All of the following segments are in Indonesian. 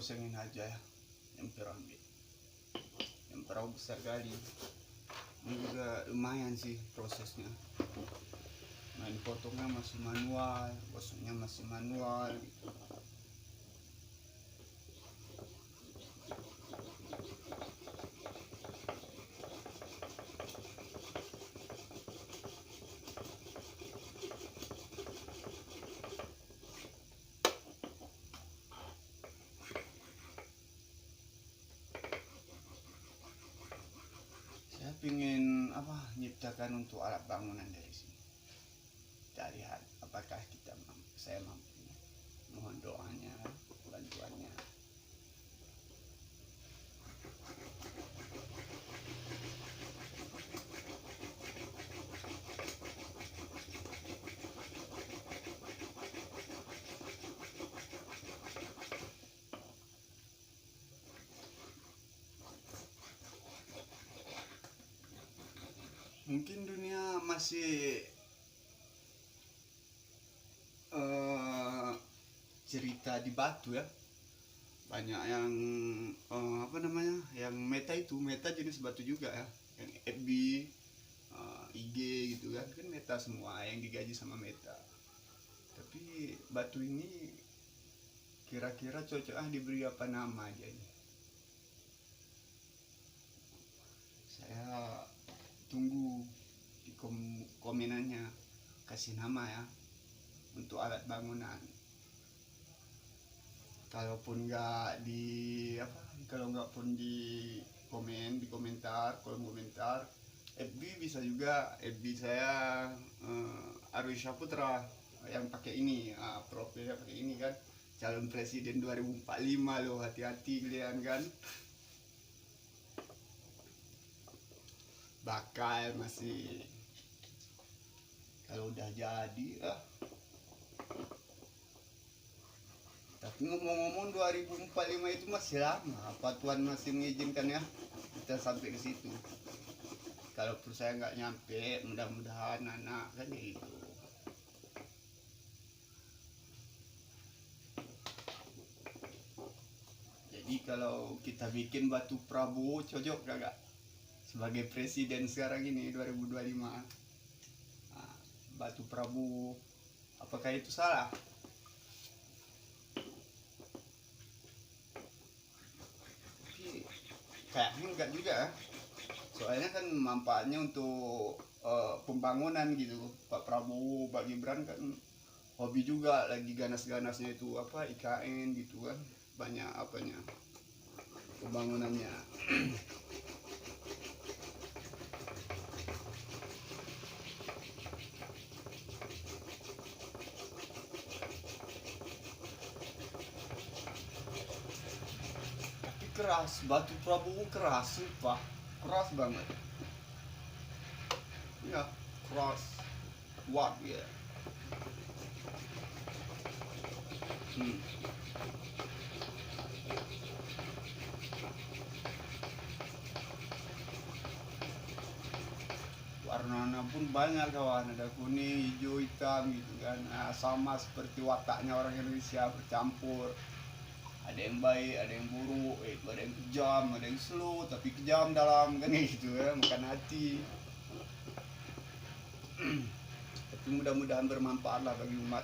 kosongin aja ya yang perahu ambil. Yang perahu besar kali. Ini juga lumayan sih prosesnya. Main potongnya masih manual, gosoknya masih manual gitu. Saya ingin nyiptakan untuk alat bangunan dari sini. Kita lihat apakah saya mampu. Mohon doanya, bantuannya. Mungkin dunia masih cerita di batu ya. Banyak yang yang meta jenis batu juga ya. Yang FB, IG gitu kan meta semua yang digaji sama meta. Tapi batu ini kira-kira cocok diberi apa nama aja ini. Saya tunggu di komenannya, kasih nama ya untuk alat bangunan. Kalaupun nggak di komentar, kolom komentar, FB bisa juga. FB saya Arwi Saputra yang pakai ini, profilnya pakai ini kan, calon presiden 2045 loh, hati-hati kalian kan. Bakal masih, kalau udah jadi tapi ngomong-ngomong 2045 itu masih lama. Apa Tuhan masih mengizinkan ya kita sampai ke situ? Kalau saya nggak nyampe, mudah-mudahan anak kan gitu. Jadi kalau kita bikin batu Prabowo cocok kagak sebagai presiden sekarang ini 2025? Batu Prabowo, apakah itu salah? Kayaknya enggak juga ya. Soalnya kan manfaatnya untuk pembangunan gitu. Pak Prabowo, Pak Gibran kan hobi juga, lagi ganas-ganasnya itu IKN gitu kan. Banyak pembangunannya. Keras, batu Prabowo keras, sumpah keras banget ya, keras, kuat ya. Warnanya pun banyak kawan, ada kuning, hijau, hitam gitu kan. Sama seperti wataknya orang Indonesia, bercampur. Ada yang baik, ada yang buruk, ada yang kejam, ada yang slow tapi kejam dalam kan gitu ya, makan hati. Tapi mudah-mudahan bermanfaat lah bagi umat.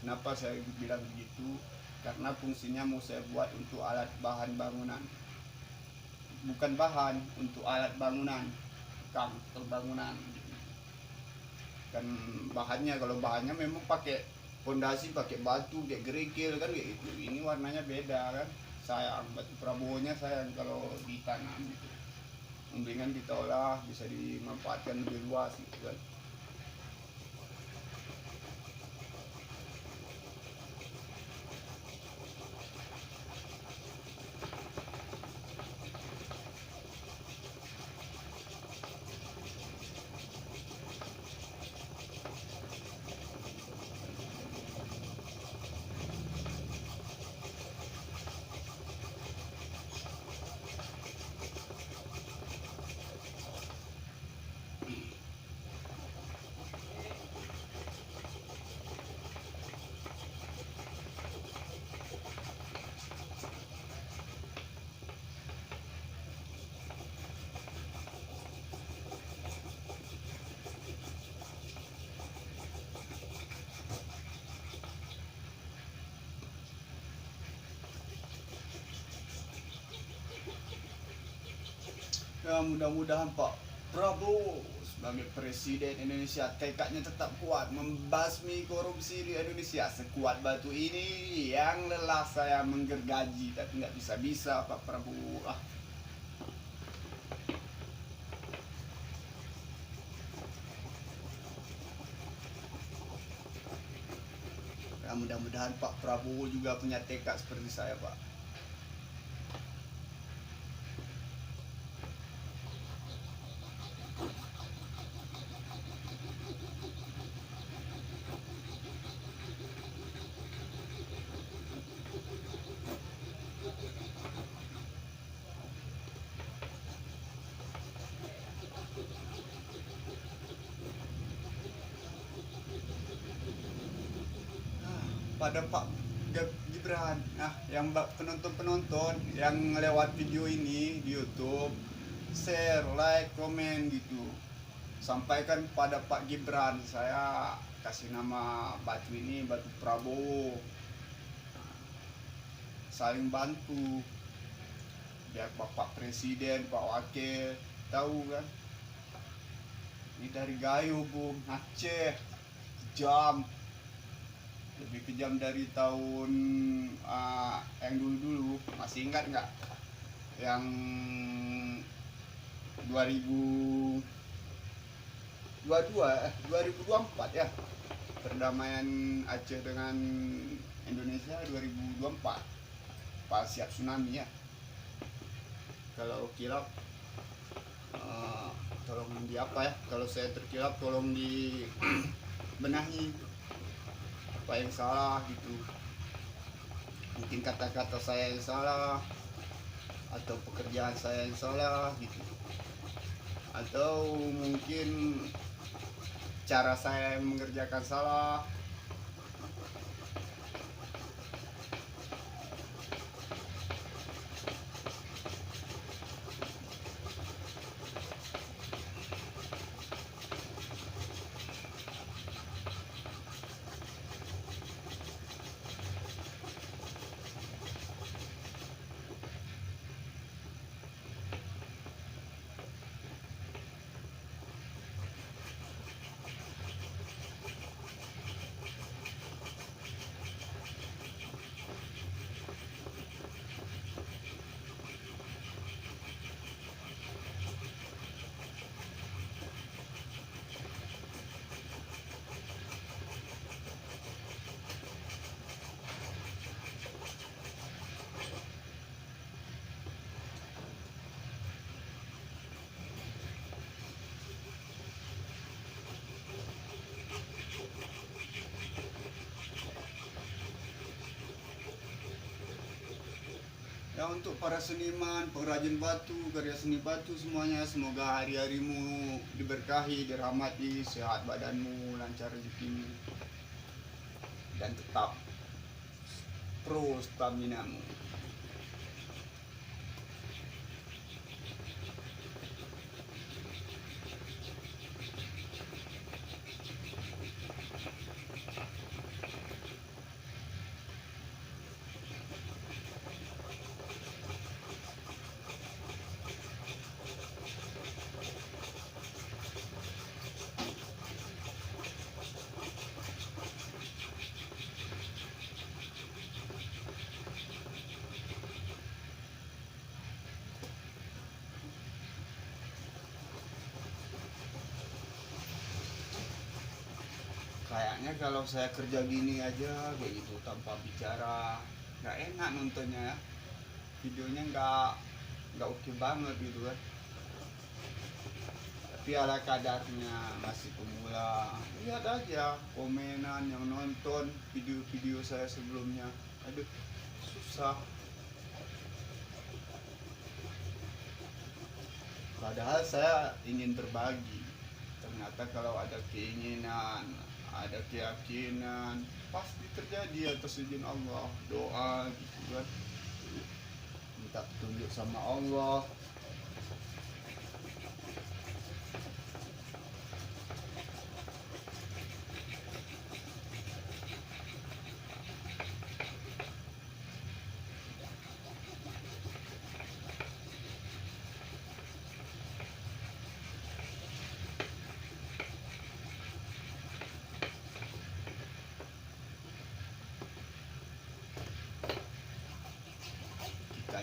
Kenapa saya bilang begitu? Karena fungsinya mau saya buat untuk alat bahan bangunan, bukan bahan untuk alat bangunan, bangunan. Kan bahannya, kalau bahannya memang pakai fondasi, pakai batu, kayak kerikil kan kayak gitu. Ini warnanya beda kan. Sayang, batu Prabowo-nya sayang kalau ditanam gitu. Mendingan kita olah, bisa dimanfaatkan lebih luas gitu kan. Ya, mudah-mudahan Pak Prabowo sebagai Presiden Indonesia tekadnya tetap kuat membasmi korupsi di Indonesia sekuat batu ini yang lelah saya menggergaji tapi nggak bisa-bisa Pak Prabowo. Ya, mudah-mudahan Pak Prabowo juga punya tekad seperti saya Pak. Pada Pak Gibran, yang penonton-penonton yang lewat video ini di YouTube, share, like, komen gitu. Sampaikan pada Pak Gibran, saya kasih nama batu ini batu Prabowo. Saling bantu. Biar Bapak Presiden, Pak Wakil tahu kan. Ini dari Gayo, Bung, Aceh, kejam. Lebih kejam dari tahun yang dulu-dulu. Masih ingat nggak? Yang 2024 ya, perdamaian Aceh dengan Indonesia 2024 pas siap tsunami ya. Kalau kilap tolong di apa ya, kalau saya terkilap tolong di benahi apa yang salah gitu, mungkin kata-kata saya yang salah atau pekerjaan saya yang salah gitu, atau mungkin cara saya yang mengerjakan salah. Ya, untuk para seniman, pengrajin batu, karya seni batu semuanya, semoga hari-harimu diberkahi, dirahmati, sehat badanmu, lancar rezekimu, dan tetap pro staminamu. Kayaknya kalau saya kerja gini aja kayak gitu tanpa bicara nggak enak nontonnya ya, videonya nggak oke banget gitu kan. Tapi ala kadarnya masih pemula, lihat aja komenan yang nonton video-video saya sebelumnya, aduh susah. Padahal saya ingin berbagi, ternyata kalau ada keinginan, ada keyakinan, pasti terjadi atas izin Allah. Doa gitu kan, minta petunjuk sama Allah.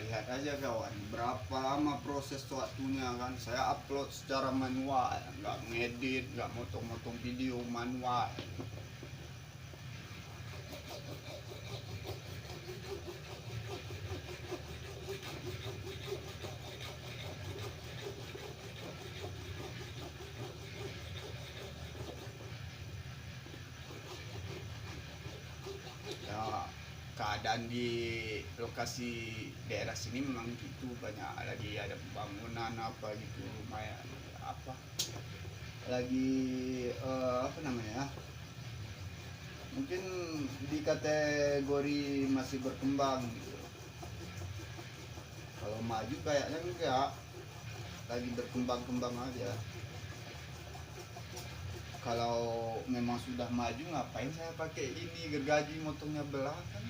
lihat aja kawan, berapa lama proses waktunya kan. Saya upload secara manual, nggak ngedit, nggak motong-motong video, manual. Ya, keadaan di lokasi daerah sini memang gitu, banyak lagi ada pembangunan apa gitu, lumayan apa lagi apa namanya, mungkin di kategori masih berkembang gitu. Kalau maju kayaknya enggak, lagi berkembang-kembang aja. Kalau memang sudah maju, ngapain saya pakai ini gergaji, motongnya belah kan,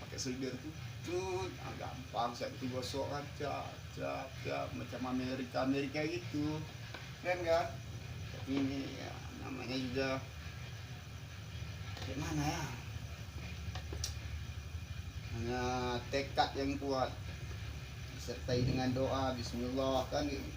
pakai solder tuh gampang, saya itu gosok kan, macam Amerika gitu, keren kan. Ini ya namanya juga gimana ya, hanya tekad yang kuat disertai dengan doa Bismillah kan gitu.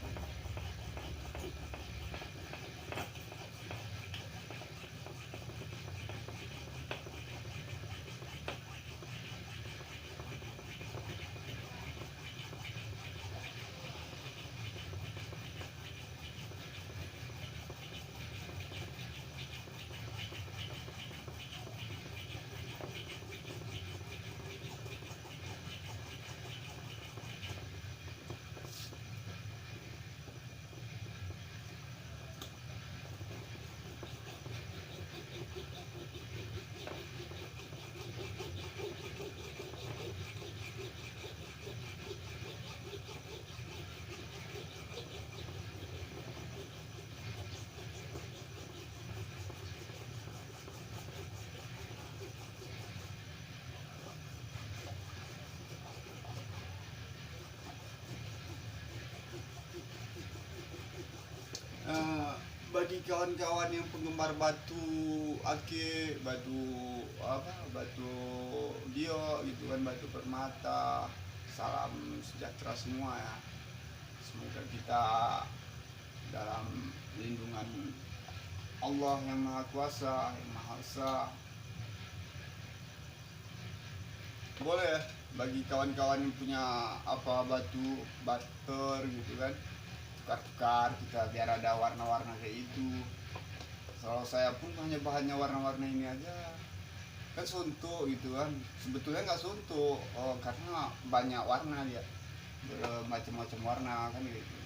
Bagi kawan-kawan yang penggemar batu akik, batu apa, batu giok gitu kan, batu permata, salam sejahtera semua ya. Semoga kita dalam lindungan Allah yang Maha Kuasa, yang Maha Esa. Boleh ya, bagi kawan-kawan yang punya apa batu butter gitu kan, tukar-tukar kita biar ada warna-warna kayak itu. Kalau saya pun hanya bahannya warna-warna ini aja kan, suntuk gitu kan, sebetulnya nggak suntuk, karena banyak warna dia, macam-macam warna kan gitu,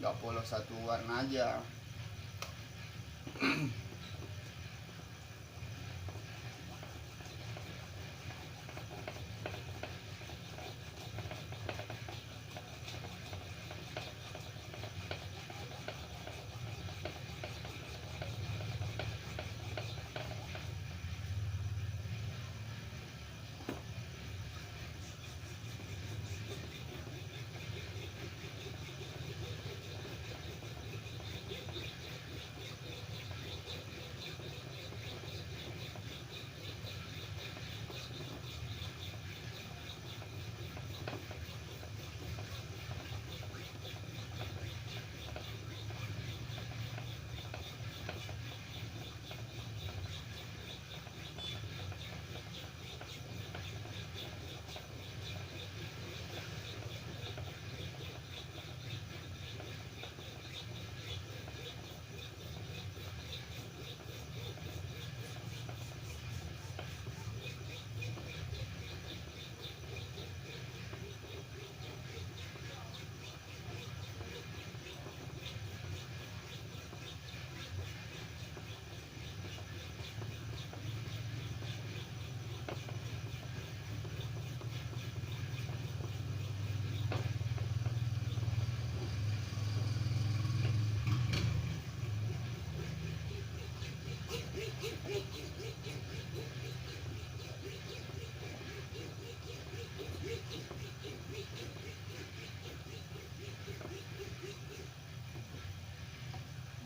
nggak polos satu warna aja.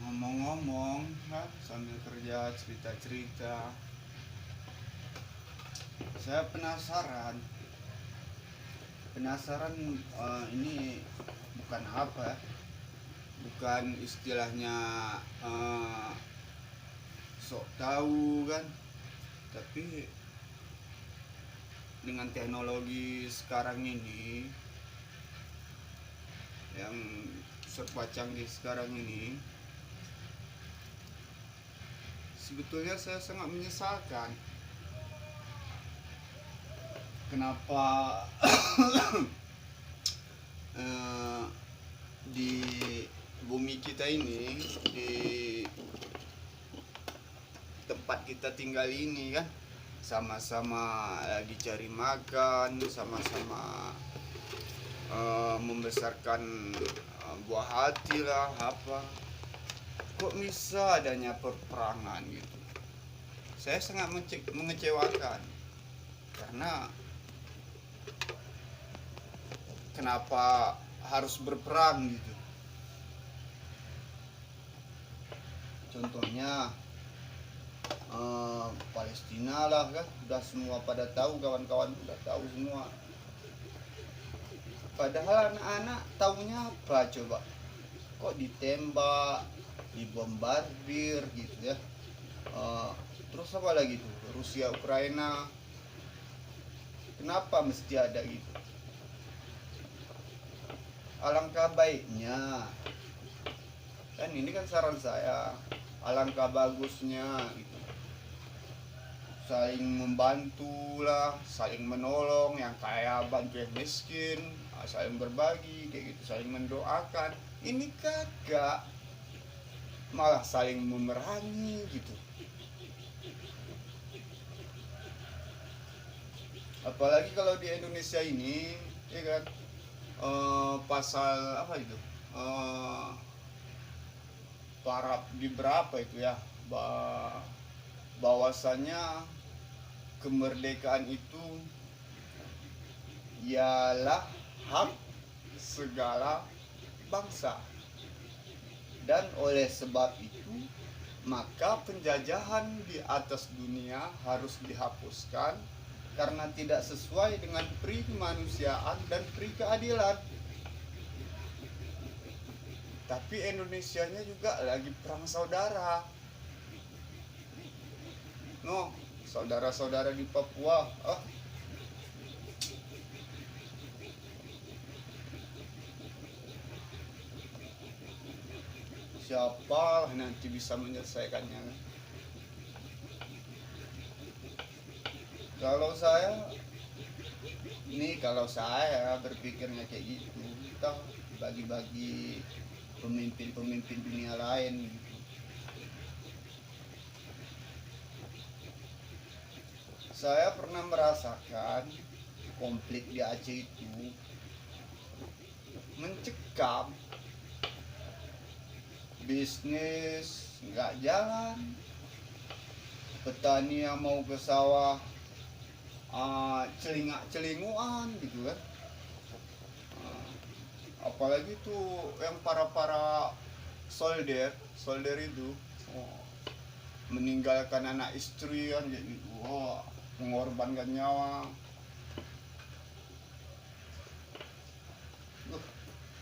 Ngomong-ngomong kan, sambil kerja cerita-cerita, saya penasaran penasaran. Ini bukan apa, bukan istilahnya sok tahu kan, tapi dengan teknologi sekarang ini yang serba canggih sekarang ini, sebetulnya saya sangat menyesalkan kenapa di bumi kita ini, di tempat kita tinggal ini kan, sama-sama lagi cari makan, sama-sama membesarkan buah hati lah apa, kok bisa adanya perperangan gitu. Saya sangat mengecewakan karena kenapa harus berperang gitu. Contohnya Palestina lah kan, udah semua pada tahu, kawan-kawan udah tahu semua. Padahal anak-anak taunya apa coba? Kok ditembak, dibombardir gitu ya. Terus apa lagi tuh? Rusia Ukraina. Kenapa mesti ada gitu? Alangkah baiknya, kan ini kan saran saya, alangkah bagusnya gitu, saling membantu lah, saling menolong, yang kaya bantu yang miskin, saling berbagi kayak gitu, saling mendoakan. Ini kagak, malah saling memerangi gitu. Apalagi kalau di Indonesia ini ya kan, pasal apa itu, para di berapa itu ya, bahwasanya kemerdekaan itu ialah hak segala bangsa, dan oleh sebab itu maka penjajahan di atas dunia harus dihapuskan karena tidak sesuai dengan pri kemanusiaan dan pri keadilan. Tapi Indonesianya juga lagi perang saudara. No, saudara-saudara di Papua, siapa nanti bisa menyelesaikannya? Kalau saya berpikirnya kayak gitu, kita bagi-bagi pemimpin-pemimpin dunia lain gitu. Saya pernah merasakan konflik di Aceh itu mencekam, bisnis nggak jalan, petani yang mau ke sawah celingak-celinguan gitu kan. Apalagi tuh yang para solder itu meninggalkan anak istri kan gitu, mengorbankan nyawa.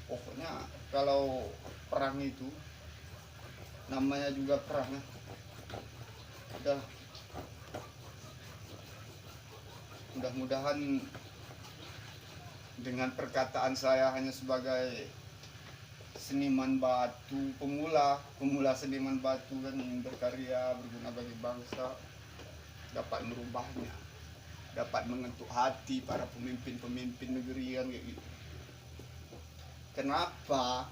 Pokoknya kalau perang itu namanya juga perang ya. Udah, mudah-mudahan dengan perkataan saya hanya sebagai seniman batu, pemula seniman batu kan, ingin berkarya berguna bagi bangsa, dapat merubahnya, dapat mengetuk hati para pemimpin negeri kan kayak gitu. Kenapa?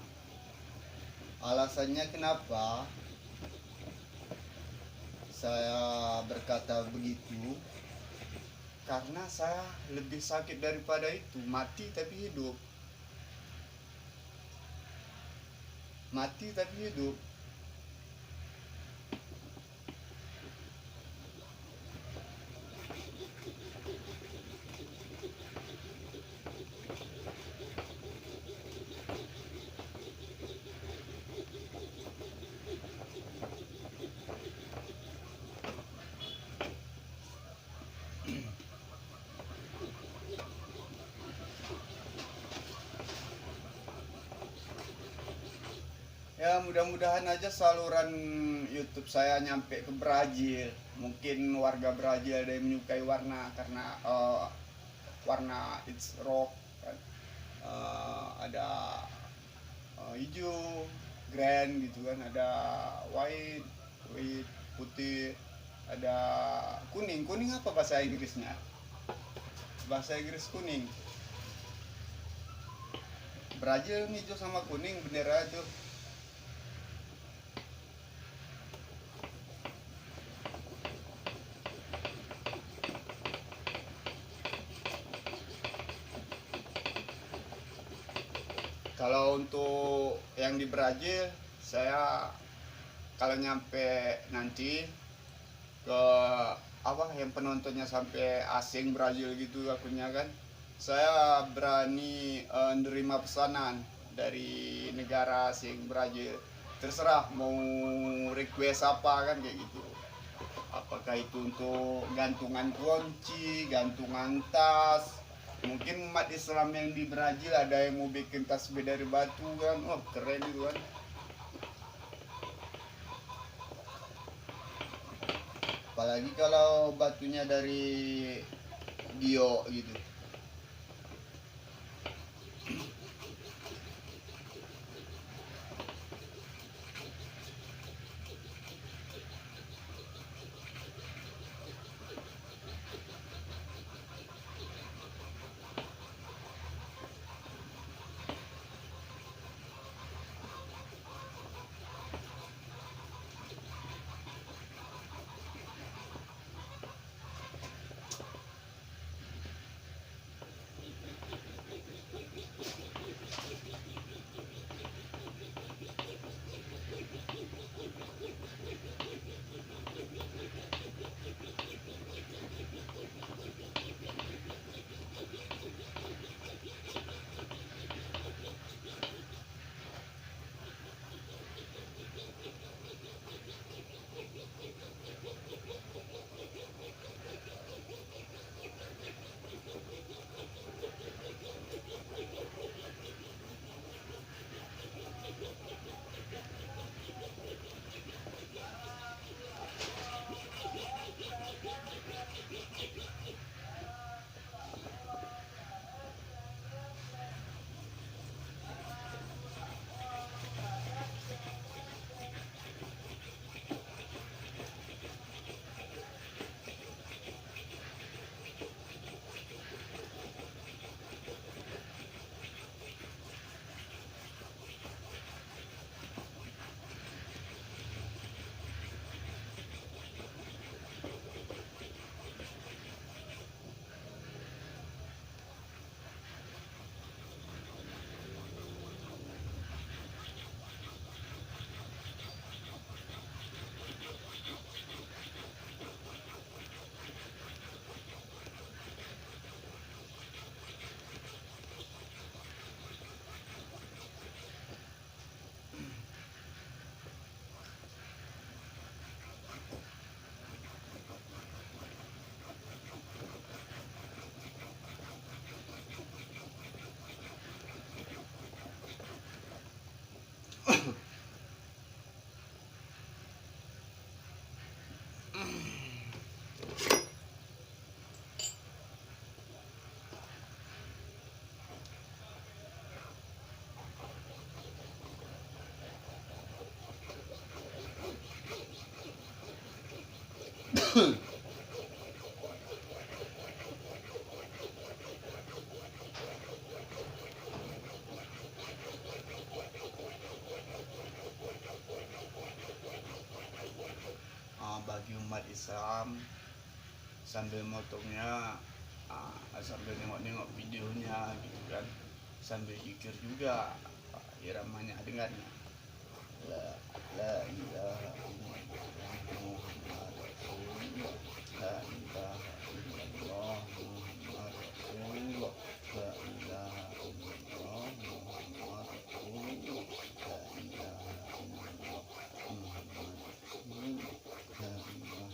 Alasannya kenapa saya berkata begitu? Karena saya lebih sakit daripada itu, mati tapi hidup. Mati tapi hidup. Ya mudah-mudahan aja saluran YouTube saya nyampe ke Brazil. Mungkin warga Brazil ada yang menyukai warna karena warna it's rock kan. Ada hijau, grand gitu kan, ada white, putih, ada kuning. Kuning apa bahasa Inggrisnya? Bahasa Inggris kuning. Brazil hijau sama kuning bendera itu. Kalau untuk yang di Brazil, saya kalau nyampe nanti ke apa yang penontonnya sampai asing Brazil gitu akunnya kan, saya berani nerima pesanan dari negara asing Brazil. Terserah mau request apa kan kayak gitu. Apakah itu untuk gantungan kunci, gantungan tas. Mungkin umat Islam yang di Brazil ada yang mau bikin tasbih dari batu kan. Oh keren itu kan. Apalagi kalau batunya dari Dio gitu. Bagi umat Islam sambil motongnya sambil nengok-nengok videonya gitu kan, sambil zikir juga iramanya dengarnya la la ilaha illallah Muhammad Rasulullah, la ilaha illallah Muhammad Rasulullah, la ilaha illallah Muhammad Rasulullah, la ilaha illallah Muhammad Rasulullah, la ilaha illallah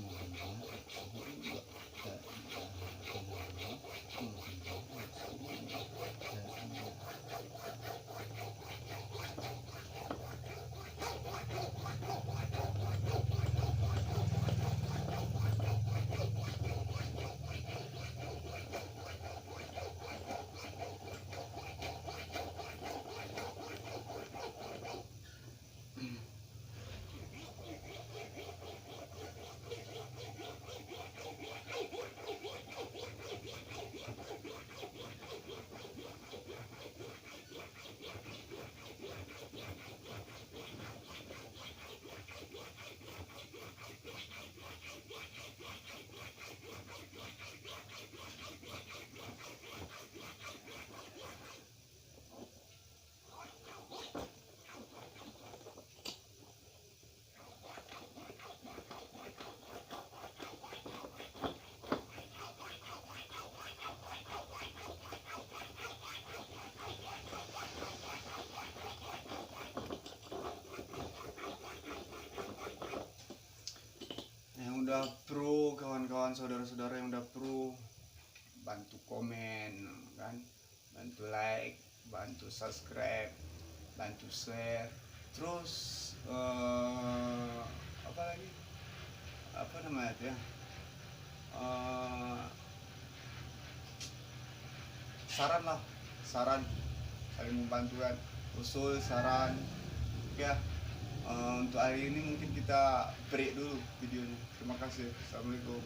Muhammad Rasulullah, la ilaha illallah Muhammad Rasulullah, la ilaha udah pro, kawan-kawan saudara-saudara yang udah pro, bantu komen kan, bantu like, bantu subscribe, bantu share, terus apa lagi, apa namanya itu ya, saran lah, saran, saling membantu kan, usul saran ya. Untuk hari ini mungkin kita break dulu videonya. Terima kasih. Assalamualaikum.